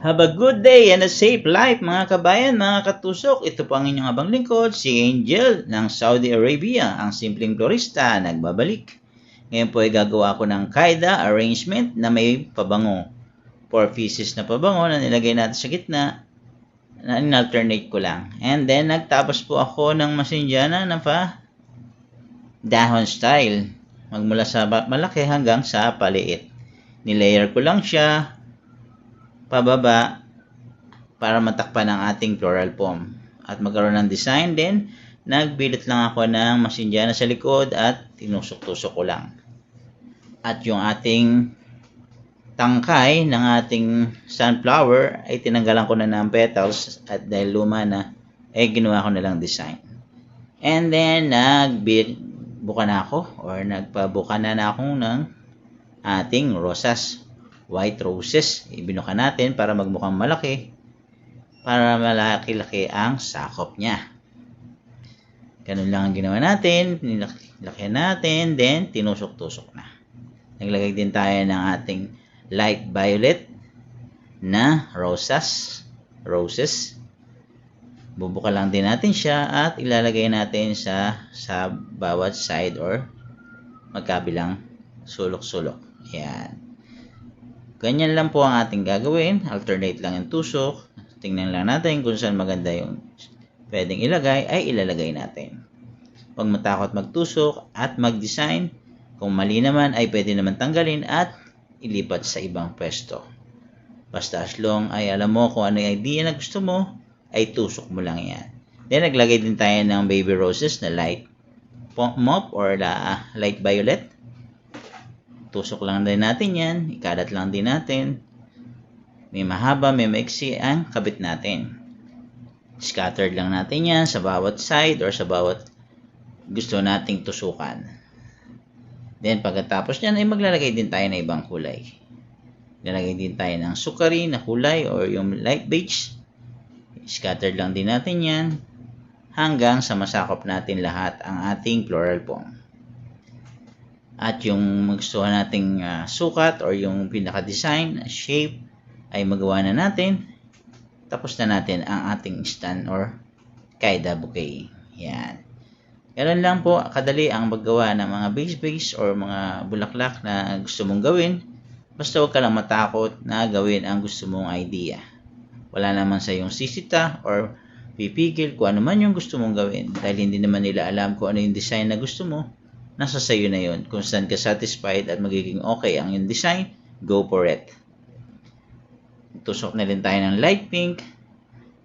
Have a good day and a safe life mga kabayan, mga katusok. Ito po ang inyong abang lingkod, si Angel ng Saudi Arabia, ang simpleng florista nagbabalik. Ngayon po ay gagawa ko ng kaida arrangement na may pabango. 4 pieces na pabango na nilagay natin sa gitna na in-alternate ko lang. And then nagtapos po ako ng masinjana na pa dahon style. Magmula sa malaki hanggang sa paliit. Nilayer ko lang siya pababa para matakpan ang ating floral foam. At magkaroon ng design din, nagbilot lang ako ng masinjana sa likod at tinusok-tusok ko lang. At yung ating tangkay ng ating sunflower ay tinanggalan ko na ng petals at dahil luma na, ay ginawa ko na lang design. And then, nagbuka na ako or nagpabuka na ako ng ating rosas. White roses. Ibinuka natin para magmukhang malaki. Para malaki-laki ang sakop niya. Ganun lang ang ginawa natin. Nilaki natin. Then, tinusok-tusok na. Naglagay din tayo ng ating light violet na roses. Bubuka lang din natin siya at ilalagay natin sa bawat side or magkabilang sulok-sulok. Yan. Ganyan lang po ang ating gagawin. Alternate lang yung tusok. Tingnan lang natin kung saan maganda yung pwedeng ilagay, ay ilalagay natin. Huwag matakot magtusok at mag-design. Kung mali naman, ay pwede naman tanggalin at ilipat sa ibang pwesto. Basta as long ay alam mo kung ano yung idea na gusto mo, ay tusok mo lang yan. Then, naglagay din tayo ng baby roses na light mauve or light violet. Tusok lang din natin yan. Ikalat lang din natin. May mahaba, may maiksi ang kabit natin. Scattered lang natin yan sa bawat side or sa bawat gusto nating tusukan. Then pagkatapos yan ay maglalagay din tayo ng ibang kulay. Lalagay din tayo ng sukari na kulay or yung light beige. Scattered lang din natin yan hanggang sa masakop natin lahat ang ating floral foam. At yung magustuhan nating sukat or yung pinaka-design, shape, ay magawa na natin. Tapos na natin ang ating stand or kaida bouquet. Yan. Ganun lang po kadali ang maggawa ng mga base or mga bulaklak na gusto mong gawin. Basta huwag ka lang matakot na gawin ang gusto mong idea. Wala naman sa yung sisita or pipigil kung ano man yung gusto mong gawin. Dahil hindi naman nila alam kung ano yung design na gusto mo. Nasa sayo na yun. Kung saan ka satisfied at magiging okay ang yung design, go for it. Tusok na rin tayo ng light pink.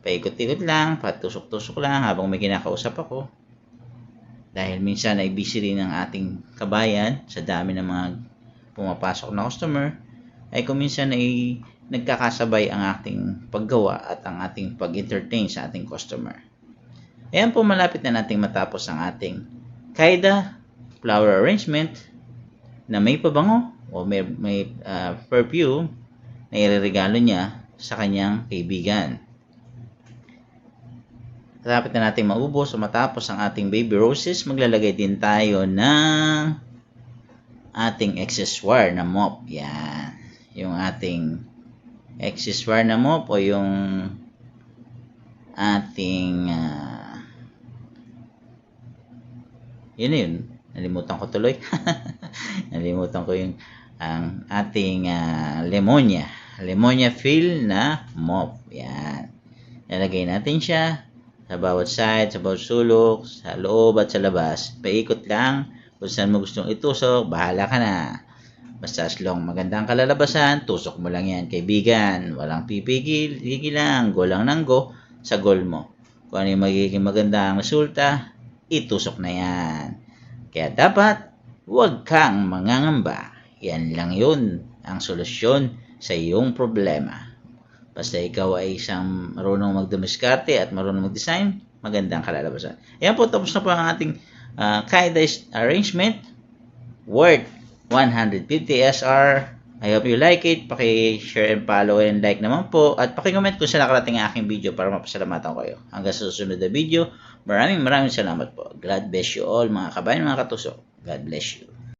Paikot-ikot lang, patusok-tusok lang habang may kinakausap ako. Dahil minsan ay busy rin ang ating kabayan sa dami ng mga pumapasok na customer, ay kung minsan ay nagkakasabay ang ating paggawa at ang ating pag-entertain sa ating customer. Ayan po, malapit na nating matapos ang ating kaida flower arrangement na may pabango o may perfume na ireregalo niya sa kanyang kaibigan. Malapit na natin maubos o matapos ang ating baby roses, maglalagay din tayo ng ating accessoire na mop. Yan. Yung ating accessoire na mop o yung ating yun. Nalimutan ko tuloy. Nalimutan ko yung ang ating Lemonia fill na mop. Yan. Nalagay natin siya sa bawat side, sa bawat sulok, sa loob at sa labas. Paikot lang. Kung saan mo gustong itusok, bahala ka na. Basta as long magandang kalalabasan, tusok mo lang yan, kaibigan. Walang pipigil, higil lang. Go lang ng go sa goal mo. Kung ano yung magiging magandang resulta, itusok na yan. Kaya dapat, huwag kang mangangamba. Yan lang yun ang solusyon sa iyong problema. Basta ikaw ay isang marunong magdumiskarte at marunong mag-design, magandang kalalabasan. Ayan po, tapos na po ang ating kaida arrangement worth 150 SR. I hope you like it. Paki-share and follow and like naman po. At paki-comment kung saan nakarating ang aking video para mapasalamatan ko kayo. Hanggang sa susunod na video. Maraming salamat po. God bless you all mga kabayan, mga katusok. God bless you.